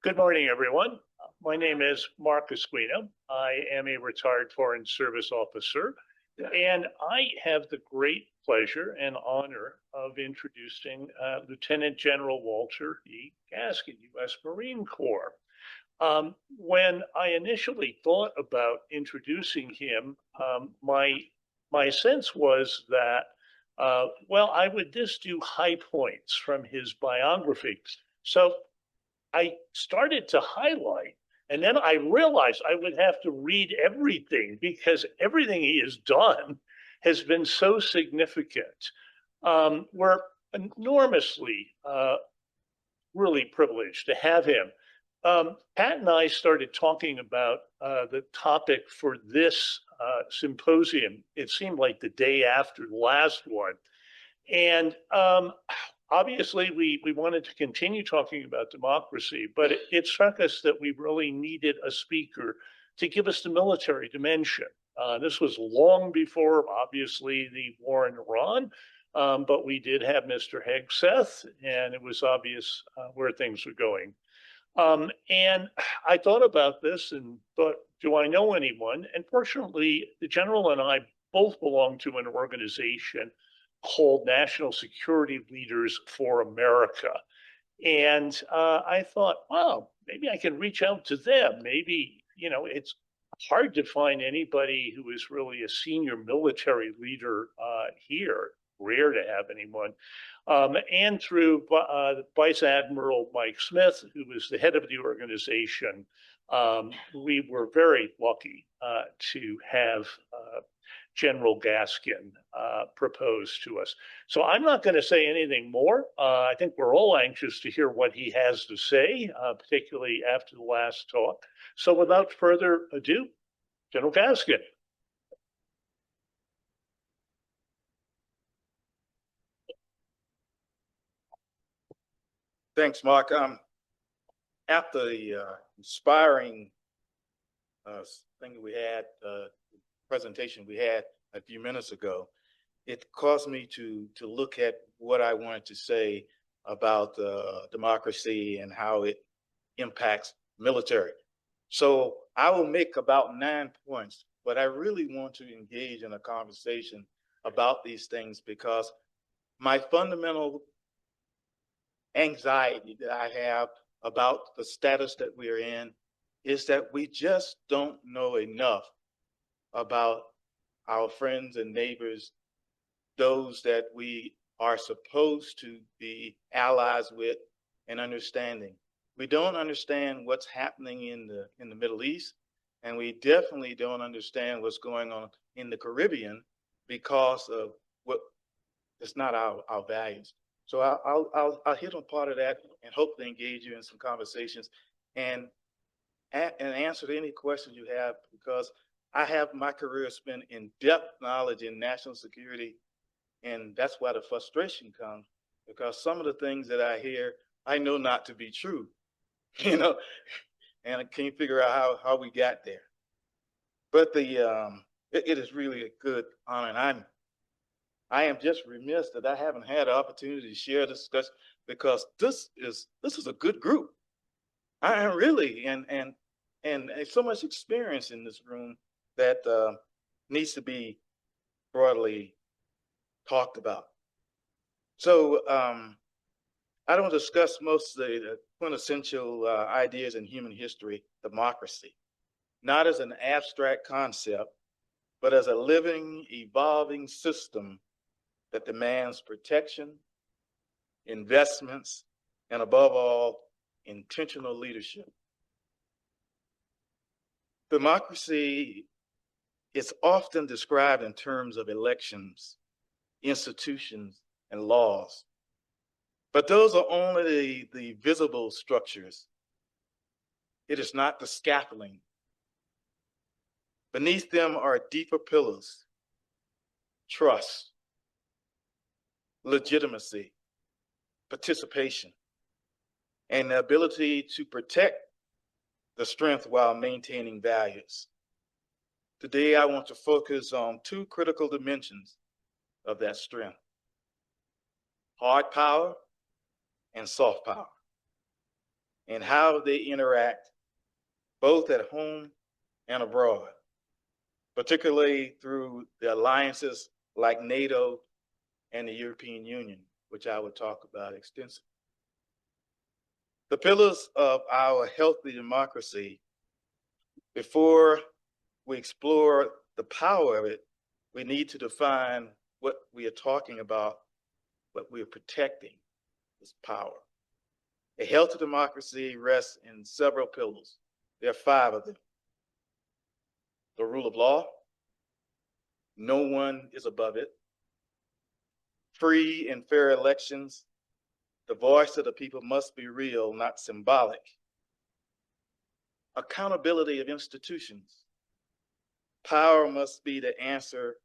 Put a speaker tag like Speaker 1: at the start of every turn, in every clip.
Speaker 1: Good morning, everyone. My name is Mark Gaskin. I am a retired Foreign Service officer, and I have the great pleasure and honor of introducing Lieutenant General Walter E. Gaskin, U.S. Marine Corps. When I initially thought about introducing him, my sense was that, well, I would just do high points from his biography. So I started to highlight, and then I realized I would have to read everything because everything he has done has been so significant. We're enormously, really privileged to have him. Pat and I started talking about the topic for this symposium. It seemed like the day after the last one. And obviously, we wanted to continue talking about democracy, but it struck us that we really needed a speaker to give us the military dimension. This was long before, obviously, the war in Iran, but we did have Mr. Hegseth, and it was obvious where things were going. And I thought about this and thought, do I know anyone? And fortunately, the general and I both belong to an organization called National Security Leaders for America. And I thought, wow, maybe I can reach out to them. Maybe, it's hard to find anybody who is really a senior military leader here. Rare to have anyone. And through Vice Admiral Mike Smith, who was the head of the organization, we were very lucky to have General Gaskin proposed to us. So I'm not going to say anything more. I think we're all anxious to hear what he has to say, particularly after the last talk. So without further ado, General Gaskin.
Speaker 2: Thanks, Mark. After the inspiring presentation we had a few minutes ago, it caused me to look at what I wanted to say about democracy and how it impacts military. So I will make about 9 points, but I really want to engage in a conversation about these things because my fundamental anxiety that I have about the status that we're in is that we just don't know enough about our friends and neighbors, those that we are supposed to be allies with and understanding. We don't understand what's happening in the Middle East, and we definitely don't understand what's going on in the Caribbean because of what it's not our values. So I'll hit on part of that and hope to engage you in some conversations and answer any questions you have, because I have my career spent in depth knowledge in national security, and that's why the frustration comes, because some of the things that I hear, I know not to be true, and I can't figure out how we got there. But it is really a good honor, and I am just remiss that I haven't had an opportunity to share this discussion, because this is a good group. I am really, and so much experience in this room that needs to be broadly talked about. So I don't discuss most of the quintessential ideas in human history, democracy, not as an abstract concept, but as a living, evolving system that demands protection, investments, and above all, intentional leadership. Democracy is often described in terms of elections, institutions, and laws, but those are only the visible structures. It is not the scaffolding. Beneath them are deeper pillars: trust, legitimacy, participation, and the ability to protect the strength while maintaining values. Today, I want to focus on two critical dimensions of that strength: hard power and soft power. and how they interact both at home and abroad, particularly through the alliances like NATO and the European Union, which I will talk about extensively. The pillars of our healthy democracy, before we explore the power of it, we need to define what we are talking about, what we are protecting, this power. A healthy democracy rests in several pillars. There are 5 of them. The rule of law, no one is above it. Free and fair elections, the voice of the people must be real, not symbolic. Accountability of institutions. Power must be the answer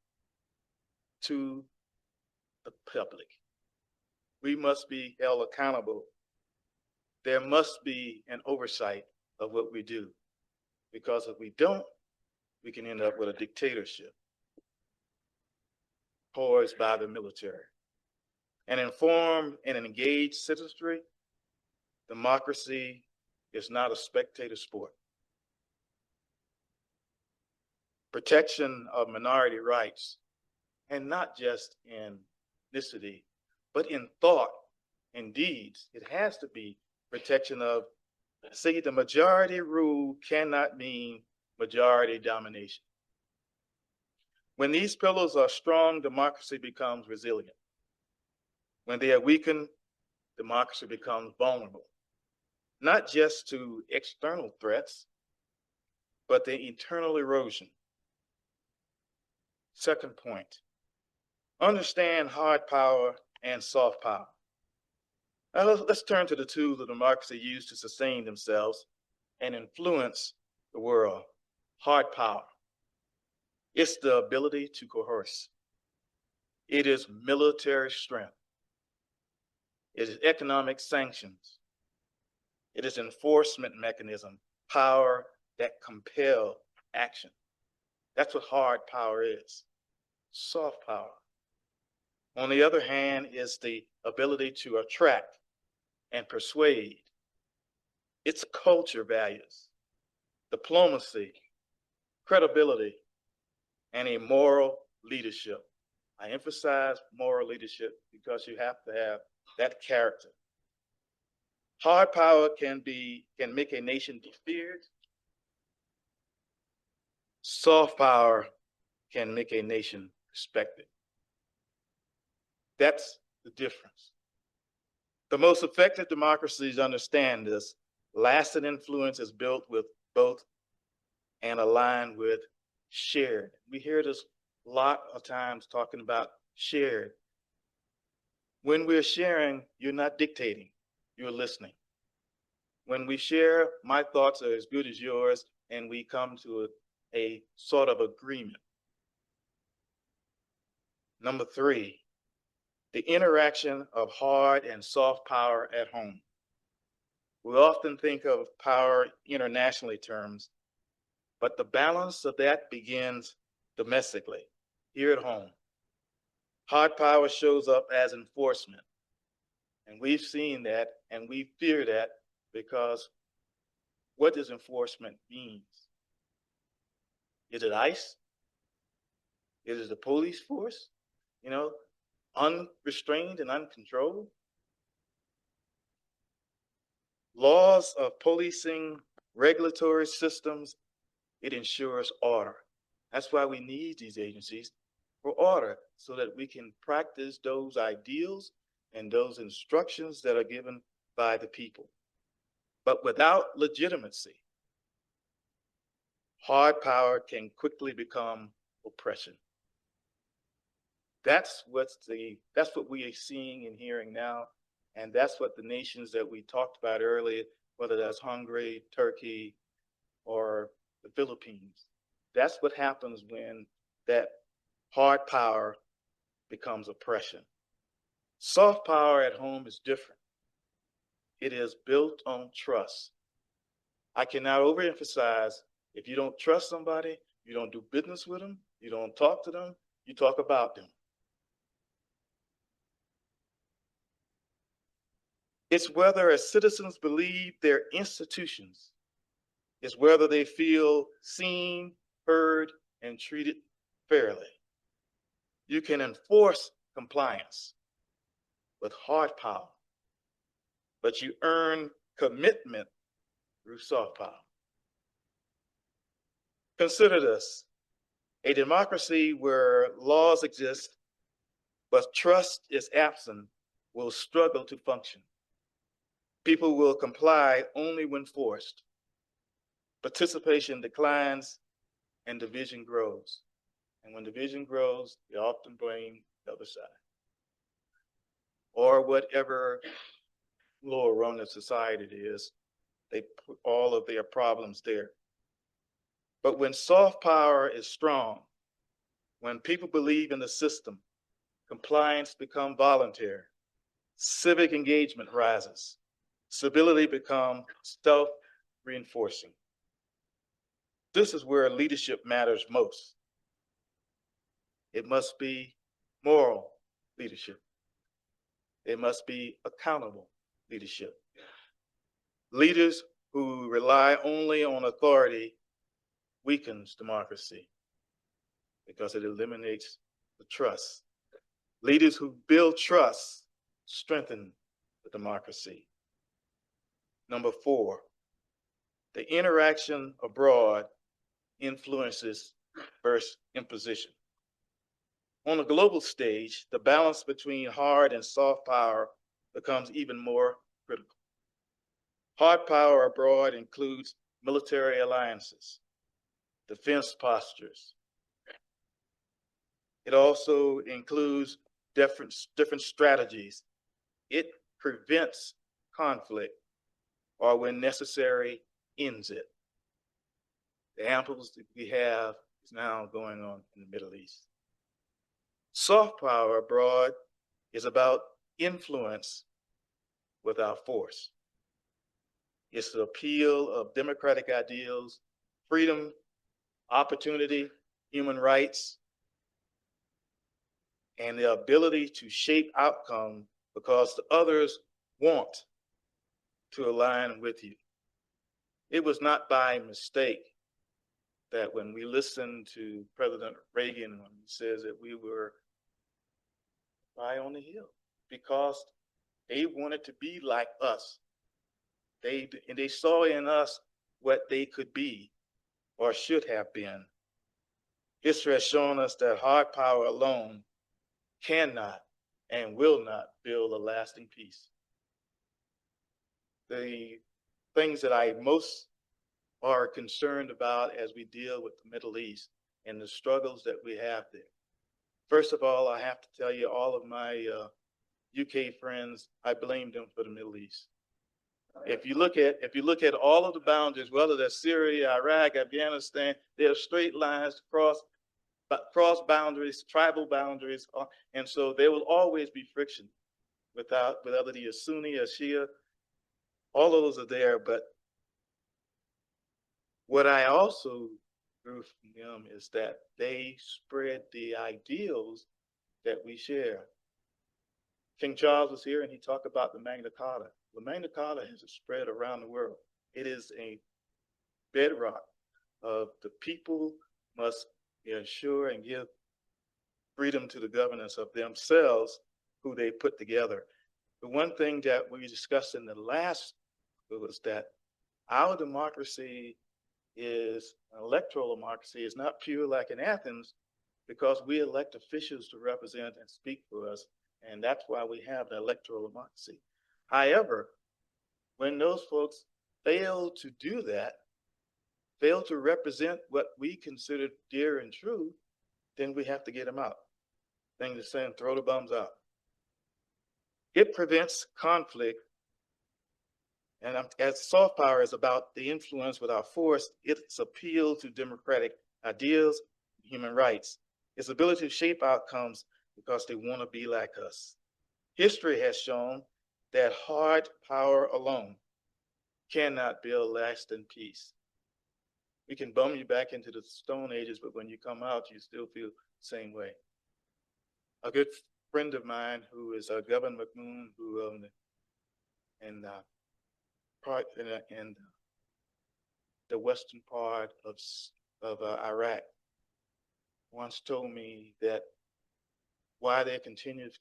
Speaker 2: to the public. We must be held accountable. There must be an oversight of what we do, because if we don't, we can end up with a dictatorship poised by the military. An informed and an engaged citizenry, democracy is not a spectator sport. Protection of minority rights, and not just in ethnicity, but in thought and deeds. It has to be protection of, see, the majority rule cannot mean majority domination. When these pillars are strong, democracy becomes resilient. When they are weakened, democracy becomes vulnerable, not just to external threats, but the internal erosion. Second point, understand hard power and soft power. Now let's turn to the tools that democracy use to sustain themselves and influence the world. Hard power. It's the ability to coerce. It is military strength. It is economic sanctions. It is enforcement mechanism, power that compel action. That's what hard power is. Soft power, on the other hand, is the ability to attract and persuade. It's culture values, diplomacy, credibility, and a moral leadership. I emphasize moral leadership because you have to have that character. Hard power can make a nation be feared. Soft power can make a nation respected. That's the difference. The most effective democracies understand this. Lasting influence is built with both and aligned with shared. We hear this a lot of times talking about shared. When we're sharing, you're not dictating, you're listening. When we share, my thoughts are as good as yours, and we come to a sort of agreement. Number 3, the interaction of hard and soft power at home. We often think of power internationally terms, but the balance of that begins domestically, here at home. Hard power shows up as enforcement. And we've seen that, and we fear that, because what does enforcement mean? Is it ICE? Is it the police force? Unrestrained and uncontrolled? Laws of policing, regulatory systems, it ensures order. That's why we need these agencies, for order, so that we can practice those ideals and those instructions that are given by the people. But without legitimacy, hard power can quickly become oppression. That's what we are seeing and hearing now, and that's what the nations that we talked about earlier, whether that's Hungary, Turkey, or the Philippines, that's what happens when that hard power becomes oppression. Soft power at home is different. It is built on trust. I cannot overemphasize, if you don't trust somebody, you don't do business with them, you don't talk to them, you talk about them. It's whether as citizens believe their institutions. It's whether they feel seen, heard, and treated fairly. You can enforce compliance with hard power, but you earn commitment through soft power. Consider this: a democracy where laws exist, but trust is absent will struggle to function. People will comply only when forced. Participation declines and division grows. And when division grows, they often blame the other side or whatever lower rung of society it is. They put all of their problems there. But when soft power is strong, when people believe in the system, compliance becomes voluntary, civic engagement rises, civility becomes self-reinforcing. This is where leadership matters most. It must be moral leadership. It must be accountable leadership. Leaders who rely only on authority weakens democracy because it eliminates the trust. Leaders who build trust strengthen the democracy. Number 4, the interaction abroad influences versus imposition. On a global stage, the balance between hard and soft power becomes even more critical. Hard power abroad includes military alliances, defense postures. It also includes different strategies. It prevents conflict or, when necessary, ends it. The examples that we have is now going on in the Middle East. Soft power abroad is about influence without force. It's the appeal of democratic ideals, freedom, opportunity, human rights, and the ability to shape outcome because the others want to align with you. It was not by mistake that when we listened to President Reagan, when he says that we were high on the hill, because they wanted to be like us. They saw in us what they could be or should have been. History has shown us that hard power alone cannot and will not build a lasting peace. The things that I most are concerned about as we deal with the Middle East and the struggles that we have there. First of all, I have to tell you, all of my UK friends, I blame them for the Middle East. If you look at all of the boundaries, whether that's Syria, Iraq, Afghanistan, there are straight lines across boundaries, tribal boundaries, and so there will always be friction whether you're Sunni or Shia. All of those are there, but what I also grew from them is that they spread the ideals that we share. King Charles was here and he talked about the Magna Carta. The Magna Carta has spread around the world. It is a bedrock of the people must ensure and give freedom to the governance of themselves who they put together. The one thing that we discussed in the last was that our democracy is an electoral democracy. It's not pure like in Athens, because we elect officials to represent and speak for us, and that's why we have the electoral democracy. However, when those folks fail to do that, fail to represent what we consider dear and true, then we have to get them out. Thing is saying, throw the bums out. It prevents conflict. And as soft power is about the influence without force, its appeal to democratic ideals, human rights, its ability to shape outcomes because they want to be like us. History has shown that hard power alone cannot build lasting peace. We can bum you back into the Stone Ages, but when you come out, you still feel the same way. A good friend of mine who is Governor McMoon, in part in the western part of Iraq once told me that why there continued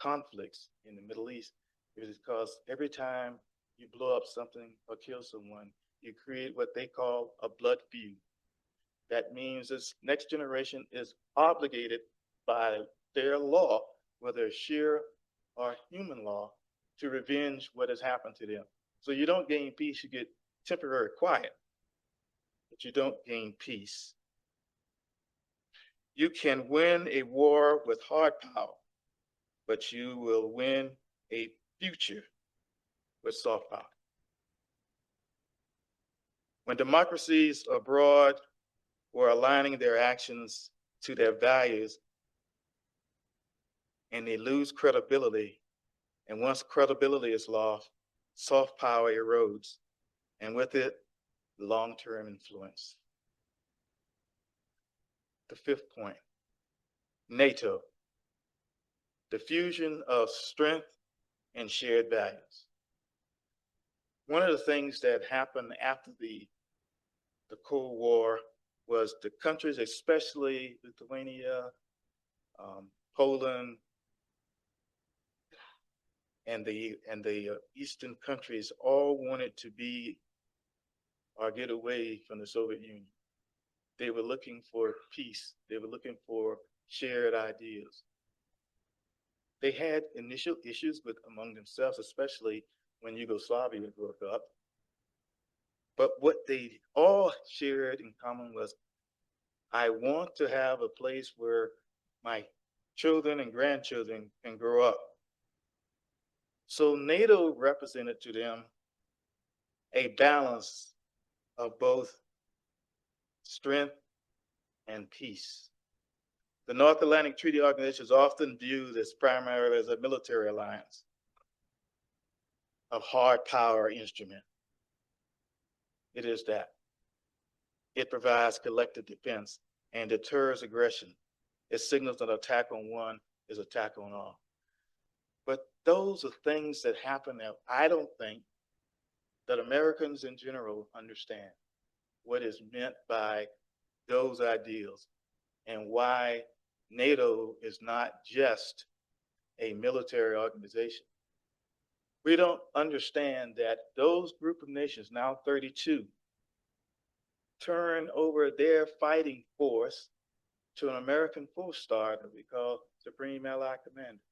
Speaker 2: conflicts in the Middle East is because every time you blow up something or kill someone, you create what they call a blood feud. That means this next generation is obligated by their law, whether sheer or human law, to revenge what has happened to them. So you don't gain peace, you get temporary quiet, but you don't gain peace. You can win a war with hard power, but you will win a future with soft power. When democracies abroad were aligning their actions to their values and they lose credibility, and once credibility is lost, soft power erodes, and with it, long-term influence. The fifth point, NATO, the fusion of strength and shared values. One of the things that happened after the Cold War was the countries, especially Lithuania, Poland, and the Eastern countries all wanted to be or get away from the Soviet Union. They were looking for peace. They were looking for shared ideas. They had initial issues among themselves, especially when Yugoslavia broke up. But what they all shared in common was, I want to have a place where my children and grandchildren can grow up. So NATO represented to them a balance of both strength and peace. The North Atlantic Treaty Organization is often viewed as primarily as a military alliance, a hard power instrument. It is that. It provides collective defense and deters aggression. It signals that an attack on one is an attack on all. But those are things that happen that I don't think that Americans in general understand what is meant by those ideals and why NATO is not just a military organization. We don't understand that those group of nations, now 32, turn over their fighting force to an American four-star that we call Supreme Allied Commander.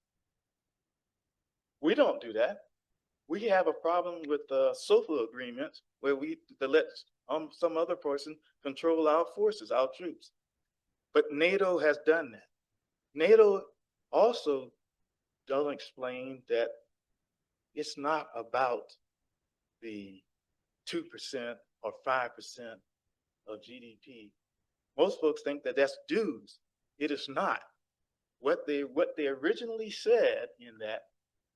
Speaker 2: We don't do that. We have a problem with the SOFA agreements where we let some other person control our forces, our troops. But NATO has done that. NATO also doesn't explain that it's not about the 2% or 5% of GDP. Most folks think that that's dues. It is not. What they originally said in that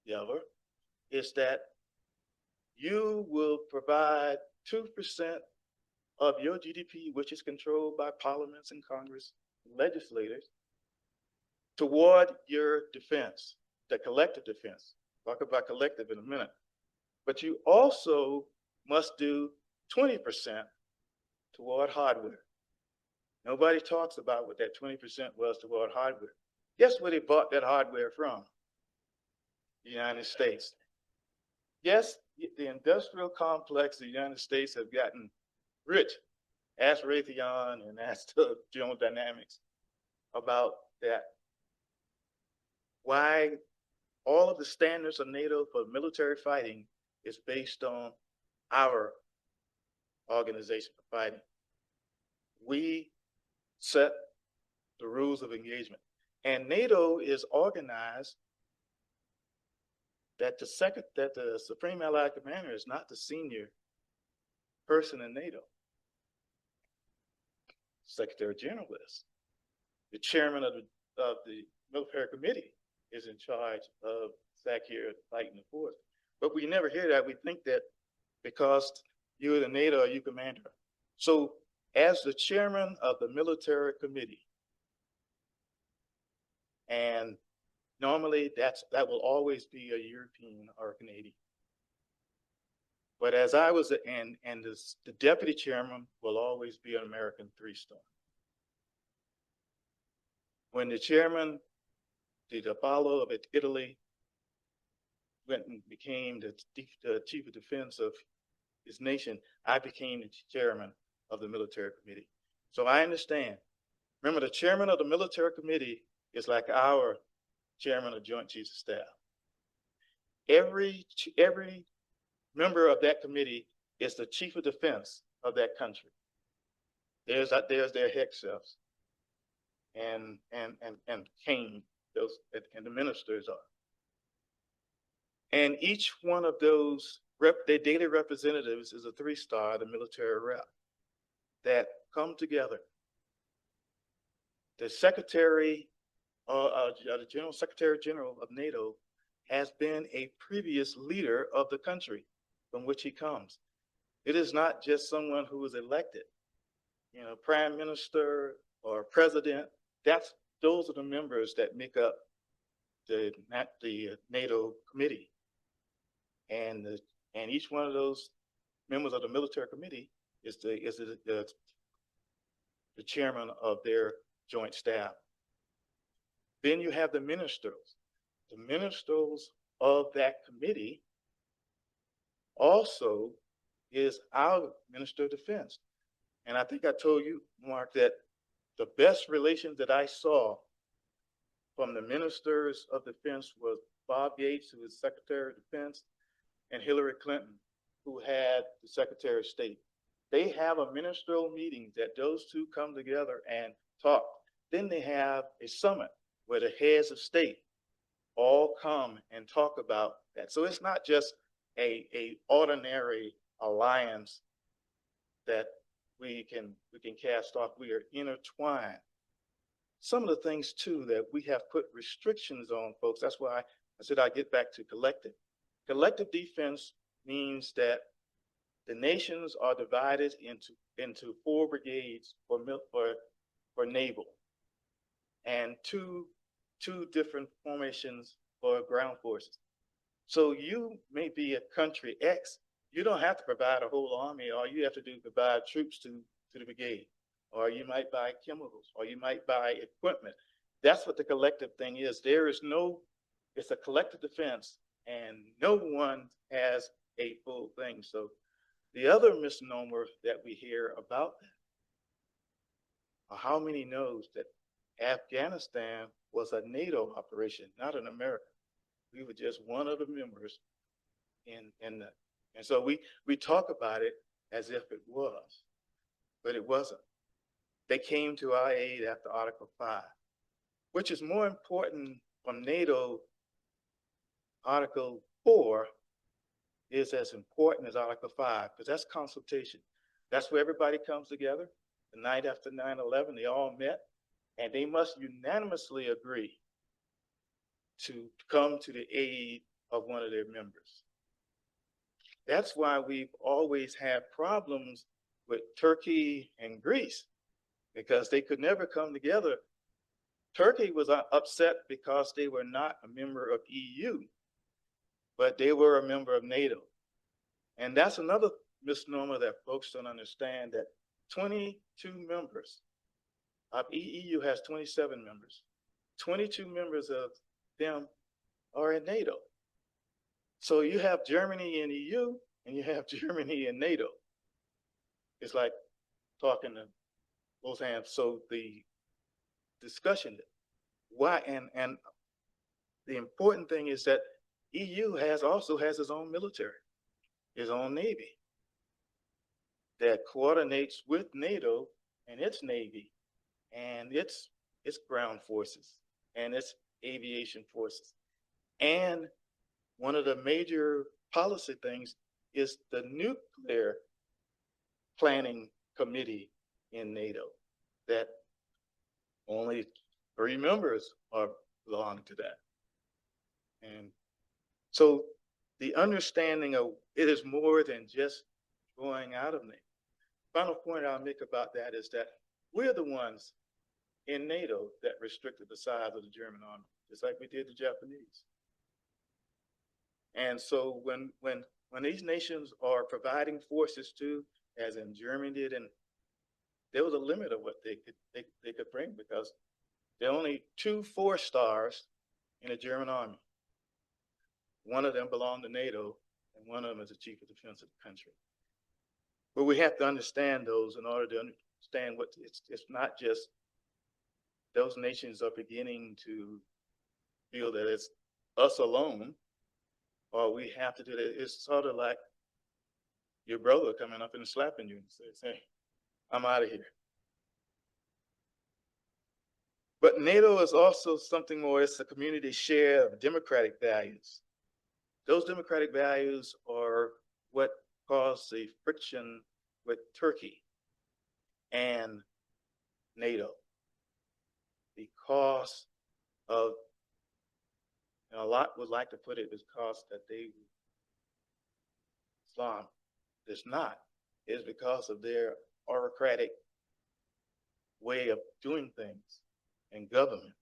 Speaker 2: endeavor is that you will provide 2% of your GDP, which is controlled by parliaments and Congress, legislators, toward your defense, the collective defense. Talk about collective in a minute. But you also must do 20% toward hardware. Nobody talks about what that 20% was toward hardware. Guess where they bought that hardware from? The United States. Yes, the industrial complex of the United States have gotten rich. Ask Raytheon and ask General Dynamics about that. Why all of the standards of NATO for military fighting is based on our organization for fighting. We set the rules of engagement. And NATO is organized that the Supreme Allied Commander is not the senior person in NATO. Secretary General is. The chairman of the military committee is in charge of SACIR fighting the force. But we never hear that. We think that because you're the NATO, you commander. So as the chairman of the military committee, and normally that will always be a European or Canadian. But as I was, the deputy chairman will always be an American 3-star. When the chairman, the Apollo of Italy, went and became the chief of defense of his nation, I became the chairman of the military committee. So I understand. Remember, the chairman of the military committee is like our chairman of Joint Chiefs of Staff. Every member of that committee is the chief of defense of that country. There's their head chefs and king, those, and the ministers are. And each one of those their daily representatives is a 3-star, the military rep, that come together. The secretary, the General Secretary General of NATO has been a previous leader of the country from which he comes. It is not just someone who was elected, prime minister or president. Those are the members that make up the NATO committee. And each one of those members of the military committee is the chairman of their joint staff. Then you have the ministers. The ministers of that committee also is our Minister of Defense. And I think I told you, Mark, that the best relations that I saw from the ministers of defense was Bob Gates, who was Secretary of Defense, and Hillary Clinton, who had the Secretary of State. They have a ministerial meeting that those two come together and talk. Then they have a summit where the heads of state all come and talk about that. So it's not just a ordinary alliance that we can cast off. We are intertwined. Some of the things too that we have put restrictions on, folks. That's why I said I get back to collective. Collective defense means that the nations are divided into 4 brigades for naval, and two different formations for ground forces. So you may be a country X. You don't have to provide a whole army. All you have to do is provide troops to the brigade, or you might buy chemicals, or you might buy equipment. That's what the collective thing is. It's a collective defense, and no one has a full thing. So the other misnomer that we hear about that, or how many knows that Afghanistan was a NATO operation, not an American. We were just one of the members in that. And so we talk about it as if it was, but it wasn't. They came to our aid after Article 5, which is more important from NATO. Article 4 is as important as Article 5, because that's consultation. That's where everybody comes together. The night after 9/11, they all met, and they must unanimously agree to come to the aid of one of their members. That's why we've always had problems with Turkey and Greece, because they could never come together. Turkey was upset because they were not a member of EU, but they were a member of NATO. And that's another misnomer that folks don't understand, that 22 members of EU has 27 members. 22 members of them are in NATO. So you have Germany in EU and you have Germany in NATO. It's like talking to both hands. So the discussion, why, and the important thing is that EU also has its own military, its own Navy that coordinates with NATO and its Navy and its ground forces and its aviation forces. And one of the major policy things is the nuclear planning committee in NATO, that only 3 members belong to that. And so the understanding of it is more than just going out of NATO. Final point I'll make about that is that we're the ones in NATO that restricted the size of the German army, just like we did the Japanese. And so when when these nations are providing forces to, as in Germany did, and there was a limit of what they could bring, because there are only 2 4-stars in the German army. One of them belonged to NATO, and one of them is the chief of defense of the country. But we have to understand those in order to understand what it's not just those nations are beginning to feel that it's us alone, or we have to do that. It's sort of like your brother coming up and slapping you and says, "Hey, I'm out of here." But NATO is also something more. It's a community share of democratic values. Those democratic values are what caused the friction with Turkey and NATO, because of, and a lot would like to put it, because that Islam is not, is because of their autocratic way of doing things and government.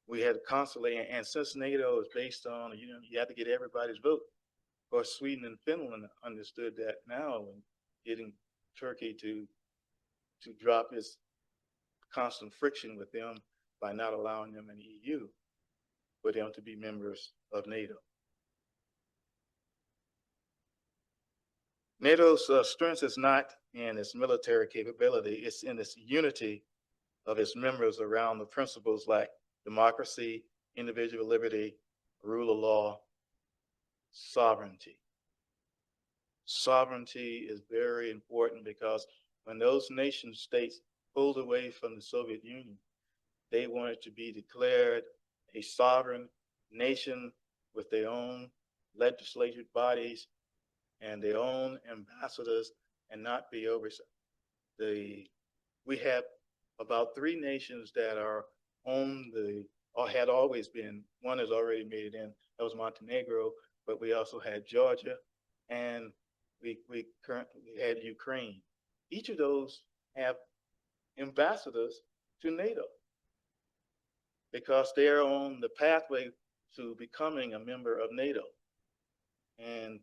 Speaker 2: We had constantly, and since NATO is based on, you have to get everybody's vote. Of course, Sweden and Finland understood that now, and getting Turkey to drop its constant friction with them by not allowing them in the EU, for them to be members of NATO. NATO's strength is not in its military capability, it's in its unity of its members around the principles like democracy, individual liberty, rule of law, sovereignty. Sovereignty is very important, because when those nation states pulled away from the Soviet Union, they wanted to be declared a sovereign nation with their own legislative bodies and their own ambassadors, and not be oversight. We have about 3 nations that are on or had always been. One has already made it in. That was Montenegro, but we also had Georgia, and we currently had Ukraine. Each of those have ambassadors to NATO, because they're on the pathway to becoming a member of NATO. And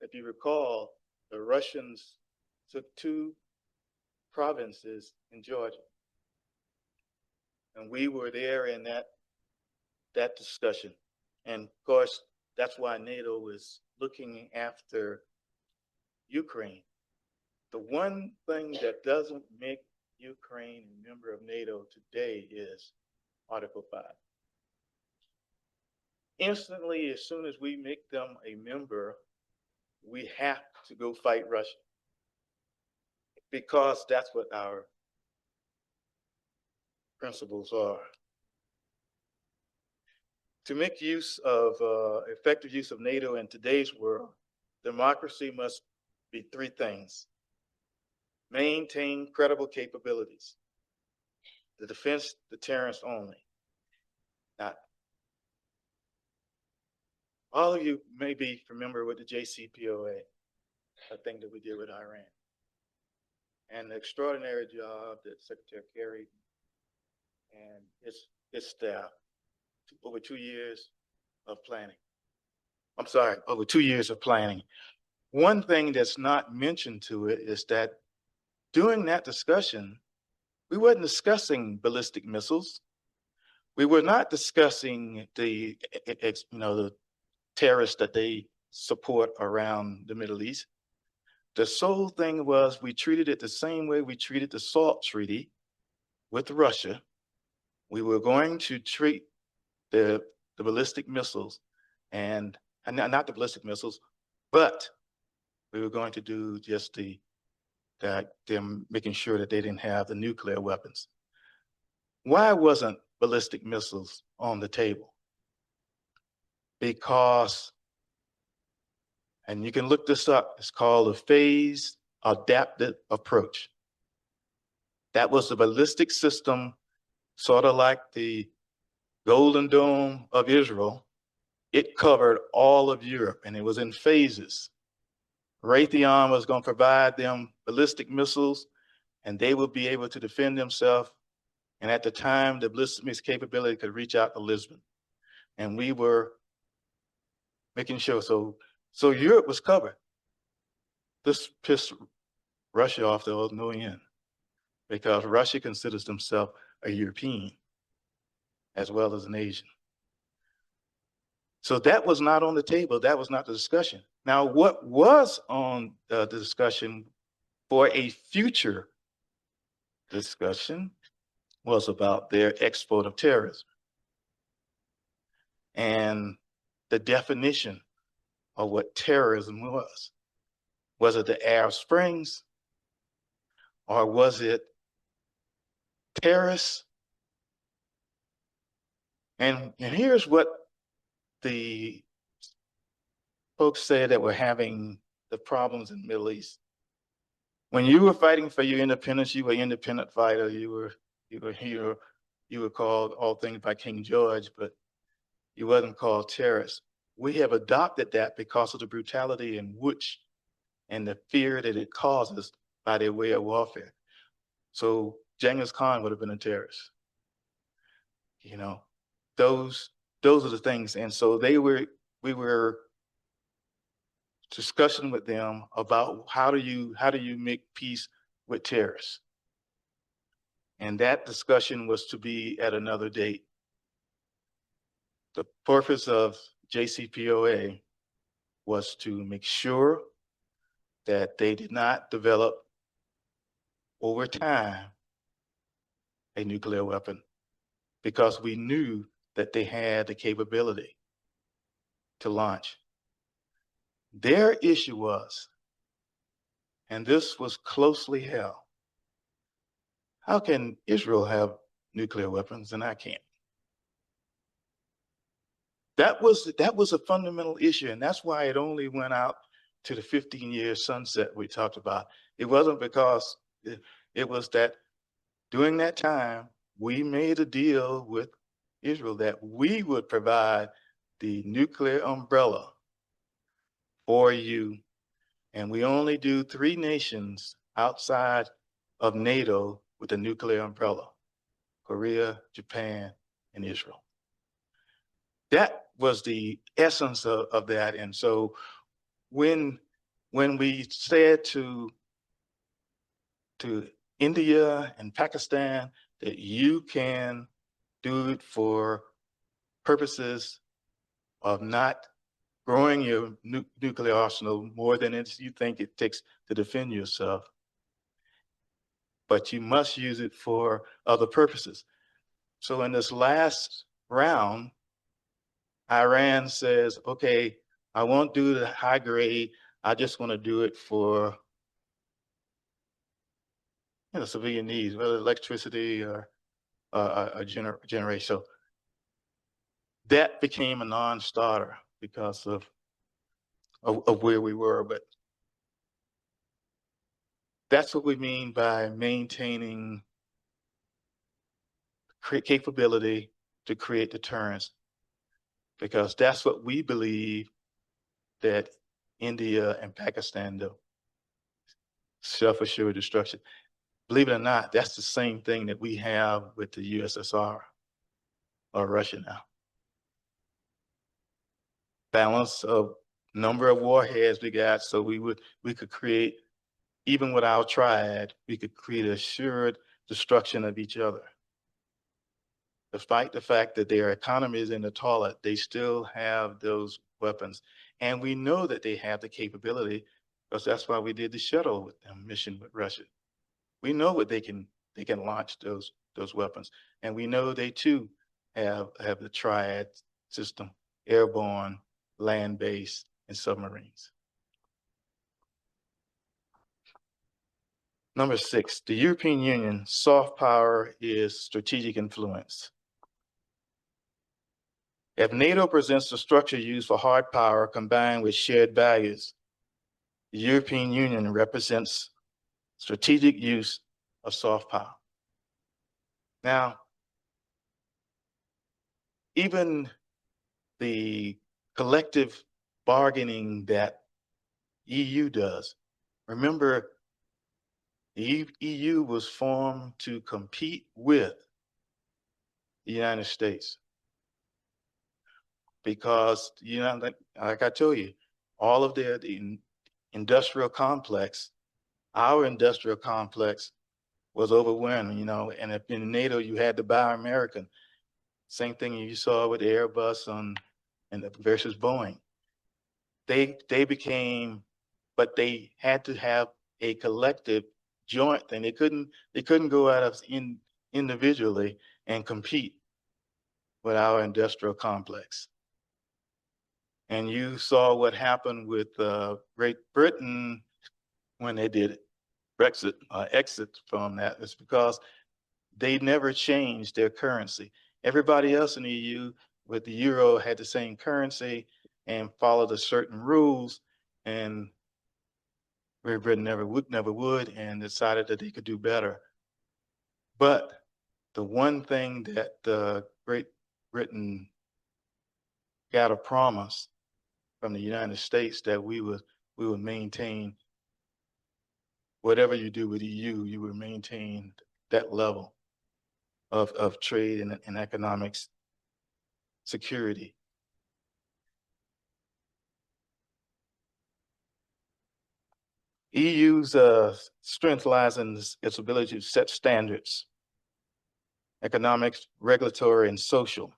Speaker 2: if you recall, the Russians took 2 provinces in Georgia, and we were there in that discussion. And of course, that's why NATO is looking after Ukraine. The one thing that doesn't make Ukraine a member of NATO today is Article 5. Instantly, as soon as we make them a member, we have to go fight Russia, because that's what our principles are. To make use of effective use of NATO in today's world, democracy must be 3 things: maintain credible capabilities, the defense, deterrence only. Now, all of you may be familiar with the JCPOA, a thing that we did with Iran, and the extraordinary job that Secretary Kerry and his staff, over 2 years of planning. I'm sorry, over 2 years of planning. One thing that's not mentioned to it is that during that discussion, we weren't discussing ballistic missiles. We were not discussing the terrorists that they support around the Middle East. The sole thing was, we treated it the same way we treated the SALT Treaty with Russia. We were going to treat the ballistic missiles, and not the ballistic missiles, but we were going to do just them making sure that they didn't have the nuclear weapons. Why wasn't ballistic missiles on the table? Because, and you can look this up, it's called a phased adaptive approach. That was the ballistic system, sort of like the Golden Dome of Israel. It covered all of Europe, and it was in phases. Raytheon was going to provide them ballistic missiles, and they would be able to defend themselves. And at the time, the ballistic missile capability could reach out to Lisbon. And we were making sure. So Europe was covered. This pissed Russia off to no end because Russia considers themselves a European as well as an Asian. So that was not on the table. That was not the discussion. Now, what was on the discussion for a future discussion was about their export of terrorism and the definition of what terrorism was. Was it the Arab Springs or was it terrorists? And here's what the folks said that were having the problems in the Middle East. When you were fighting for your independence, you were an independent fighter. You were hero. You were called all things by King George, but you wasn't called terrorist. We have adopted that because of the brutality in which and the fear that it causes by their way of warfare. So Genghis Khan would have been a terrorist. You know, those are the things. And so we were discussing with them about how do you make peace with terrorists. And that discussion was to be at another date. The purpose of JCPOA was to make sure that they did not develop over time a nuclear weapon because we knew that they had the capability to launch. Their issue was, and this was closely held, how can Israel have nuclear weapons and I can't? That was a fundamental issue, and that's why it only went out to the 15-year sunset we talked about. It wasn't because it was that during that time, we made a deal with Israel that we would provide the nuclear umbrella for you. And we only do 3 nations outside of NATO with a nuclear umbrella: Korea, Japan, and Israel. That was the essence of that. And so when we said to India and Pakistan that you can do it for purposes of not growing your nuclear arsenal more than you think it takes to defend yourself, but you must use it for other purposes. So in this last round, Iran says, okay, I won't do the high grade. I just want to do it for civilian needs, whether electricity or generation. So that became a non-starter because of where we were. But that's what we mean by maintaining capability to create deterrence, because that's what we believe that India and Pakistan do. Self-assured destruction. Believe it or not, that's the same thing that we have with the USSR or Russia now. Balance of number of warheads we got, so we could create, even with our triad, we could create assured destruction of each other. Despite the fact that their economy is in the toilet, they still have those weapons. And we know that they have the capability, because that's why we did the shuttle with them mission with Russia. We know what they can launch those weapons. And we know they too have the triad system: airborne, land-based, and submarines. Number 6, the European Union soft power is strategic influence. If NATO presents a structure used for hard power combined with shared values, the European Union represents strategic use of soft power. Now, even the collective bargaining that EU does, remember, the EU was formed to compete with the United States. because, like I told you, all of the industrial complex, our industrial complex was overwhelming, and if in NATO you had the Buy American, same thing you saw with Airbus and versus Boeing. They became, but they had to have a collective joint thing. They couldn't go out of individually and compete with our industrial complex. And you saw what happened with Great Britain when they did Brexit, exit from that. It's because they never changed their currency. Everybody else in the EU with the euro had the same currency and followed a certain rules, and Great Britain never would, and decided that they could do better. But the one thing that Great Britain got a promise from the United States that we would maintain, whatever you do with the EU, you would maintain that level of trade and economics security. EU's strength lies in its ability to set standards, economics, regulatory, and social.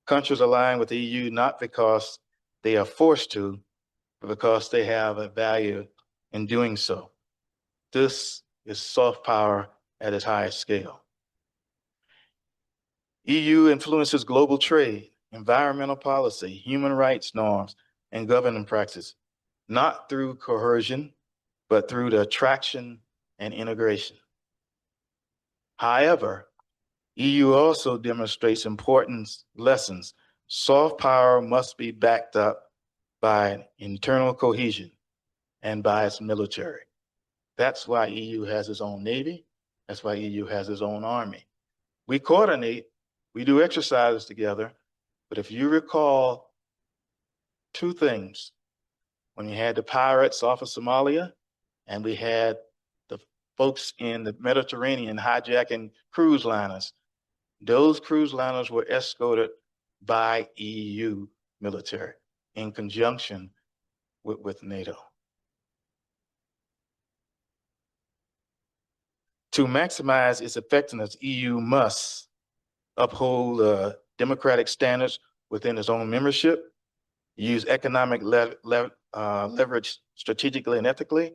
Speaker 2: Countries align with the EU not because they are forced to, but because they have a value in doing so. This is soft power at its highest scale. EU influences global trade, environmental policy, human rights norms, and governance practices, not through coercion, but through the attraction and integration. However, EU also demonstrates important lessons. Soft power must be backed up by internal cohesion and by its military. That's why EU has its own Navy. That's why EU has its own army. We coordinate, we do exercises together, but if you recall two things, when you had the pirates off of Somalia, and we had the folks in the Mediterranean hijacking cruise liners, those cruise liners were escorted by EU military in conjunction with NATO. To maximize its effectiveness, EU must uphold democratic standards within its own membership, use economic leverage strategically and ethically.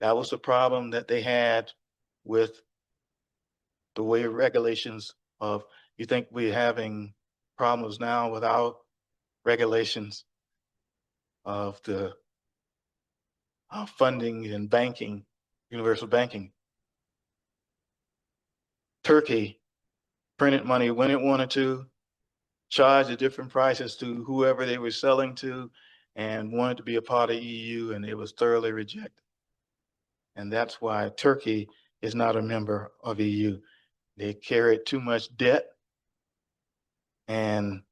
Speaker 2: That was the problem that they had with the way regulations of, you think we're having problems now with our regulations of the funding and banking, universal banking. Turkey printed money when it wanted to, charged at different prices to whoever they were selling to, and wanted to be a part of EU, and it was thoroughly rejected. And that's why Turkey is not a member of EU. They carried too much debt, and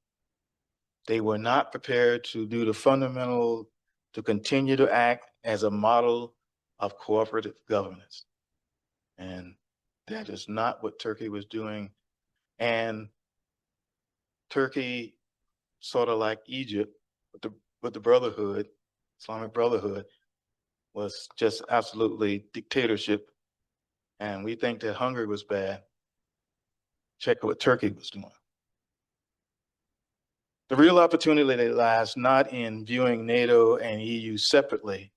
Speaker 2: they were not prepared to do the fundamental, to continue to act as a model of cooperative governance. And that is not what Turkey was doing. And Turkey, sort of like Egypt, with the Brotherhood, Islamic Brotherhood, was just absolutely dictatorship. And we think that Hungary was bad. Check what Turkey was doing. The real opportunity lies not in viewing NATO and EU separately,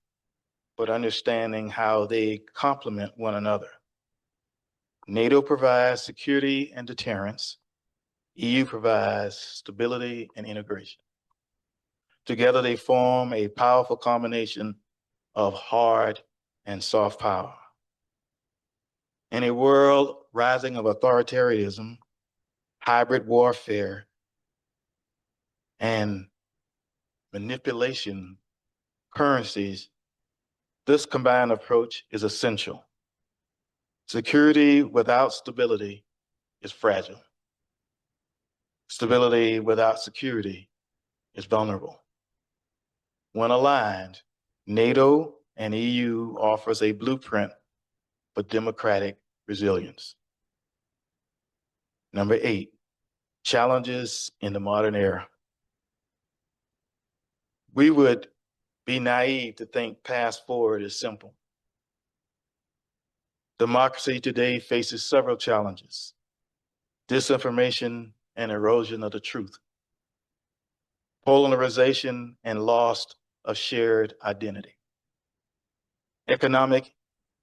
Speaker 2: but understanding how they complement one another. NATO provides security and deterrence. EU provides stability and integration. Together they form a powerful combination of hard and soft power. In a world rising of authoritarianism, hybrid warfare, and manipulation currencies, this combined approach is essential. Security without stability is fragile. Stability without security is vulnerable. When aligned, NATO and EU offers a blueprint for democratic resilience. Number 8, challenges in the modern era. we would be naive to think path forward is simple. Democracy today faces several challenges: disinformation and erosion of the truth, polarization and loss of shared identity, economic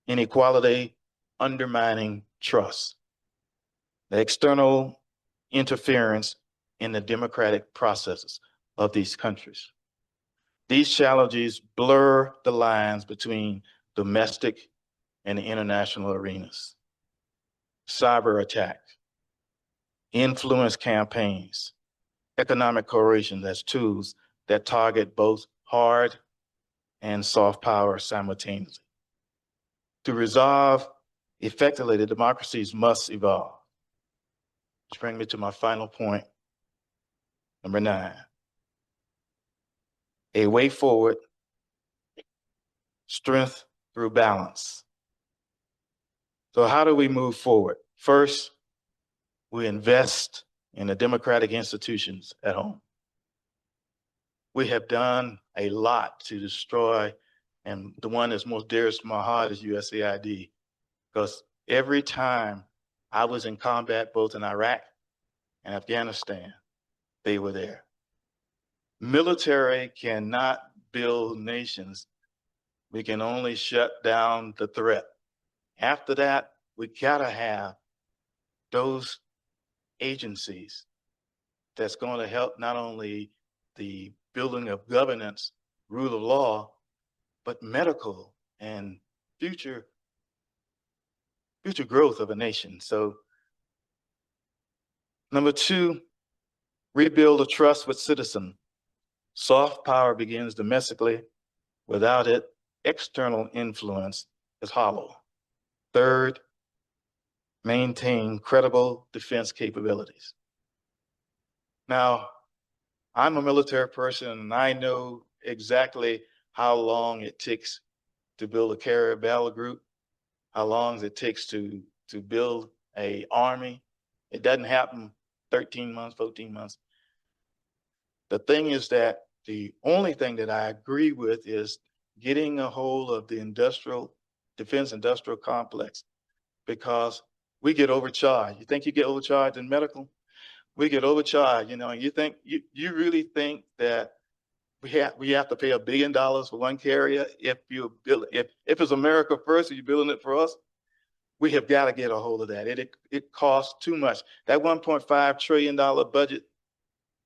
Speaker 2: inequality undermining trust, the external interference in the democratic processes of these countries. These challenges blur the lines between domestic and international arenas. Cyber attacks, influence campaigns, economic coercion as tools that target both hard and soft power simultaneously. To resolve effectively, the democracies must evolve. Which brings me to my final point, number 9. A way forward, strength through balance. So how do we move forward? First, we invest in the democratic institutions at home. We have done a lot to destroy, and the one that's most dearest to my heart is USAID, because every time I was in combat, both in Iraq and Afghanistan, they were there. Military cannot build nations. We can only shut down the threat. After that, we gotta have those agencies that's going to help not only the building of governance, rule of law, but medical and future growth of a nation. So, number 2, rebuild the trust with citizens. Soft power begins domestically. Without it, external influence is hollow. Third, maintain credible defense capabilities. Now, I'm a military person, and I know exactly how long it takes to build a carrier battle group, how long it takes to build an army. It doesn't happen 13 months, 14 months. The thing is that the only thing that I agree with is getting a hold of the defense industrial complex, because we get overcharged. You think you get overcharged in medical? We get overcharged, and you really think that we have to pay $1 billion for one carrier if it's America first, and you're building it for us? We have got to get a hold of that. It costs too much. That $1.5 trillion budget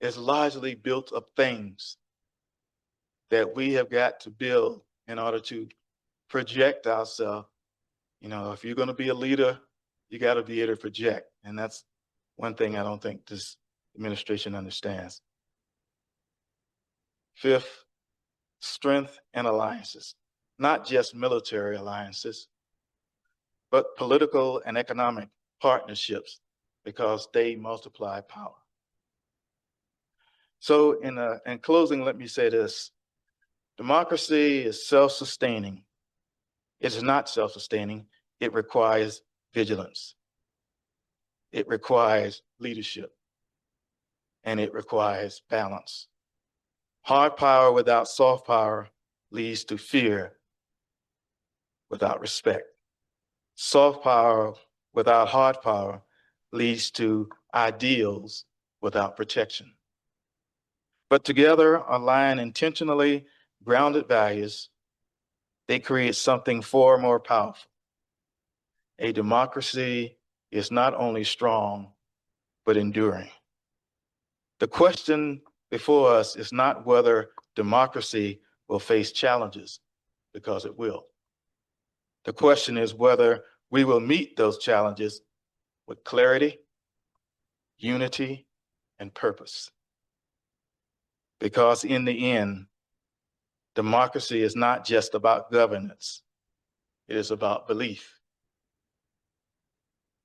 Speaker 2: is largely built of things that we have got to build in order to project ourselves. If you're going to be a leader, you got to be able to project. And that's one thing I don't think this administration understands. 5th, strength and alliances, not just military alliances, but political and economic partnerships, because they multiply power. So in closing, let me say this: democracy is self-sustaining. It is not self-sustaining. It requires vigilance. It requires leadership. And it requires balance. Hard power without soft power leads to fear without respect. Soft power without hard power leads to ideals without protection. But together, aligned intentionally, grounded values, they create something far more powerful. A democracy is not only strong, but enduring. The question before us is not whether democracy will face challenges, because it will. The question is whether we will meet those challenges with clarity, unity, and purpose. Because in the end, democracy is not just about governance. It is about belief.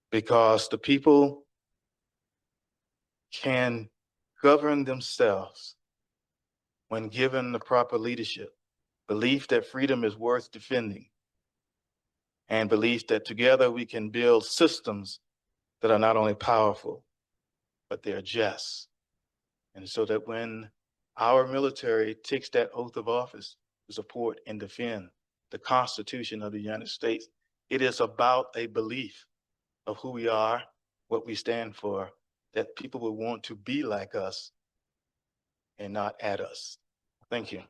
Speaker 2: Because the people can govern themselves when given the proper leadership, belief that freedom is worth defending, and belief that together we can build systems that are not only powerful, but they're just. And so that when Our military takes that oath of office to support and defend the Constitution of the United States. It is about a belief of who we are, what we stand for, that people will want to be like us and not at us. Thank you.